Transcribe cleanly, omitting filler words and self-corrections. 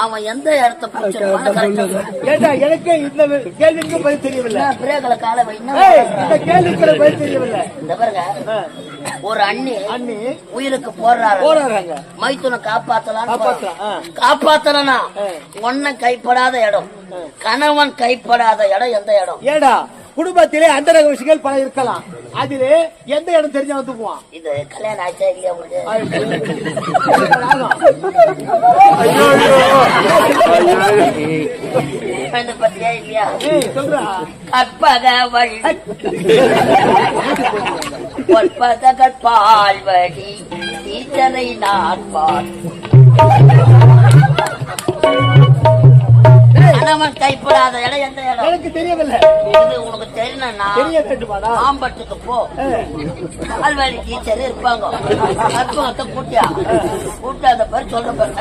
அவன் எந்த இடத்த எனக்கு இந்த கேள்விக்கு பதில் தெரியவில்லை. பிரேக்ல கால இந்த கேள்விக்கு பதில் தெரியவில்லை. இந்த பாருங்க, ஒரு அண்ணி உயிருக்கு போடுறாங்க. மைத்துனை காப்பாத்தலனா ஒன்ன கைப்படாத இடம், கணவன் கைப்படாத இடம் எந்த இடம்? ஏடா குடும்பத்திலே அந்த ரக விஷயங்கள் பல இருக்கலாம். அதிலே எந்த இடம் தெரிஞ்ச வந்துக்குவான். இது கல்யாணம் ஆச்சா இல்லையா உங்களுக்கு? பத்தியா இல்லையா? கற்பகவள் கற்பால்வடி ஈச்சனை நான் கணவன் கைப்படாத இடம் எந்த இடம்? எனக்கு தெரியவில்லை. இது உனக்கு தெரியணும்னா மாம்பட்டுக்கு போ, பால்வாடி டீச்சர் இருப்பாங்க. கற்பகத்தை கூட்டியா கூட்டாத பேர் சொல்ற பேர்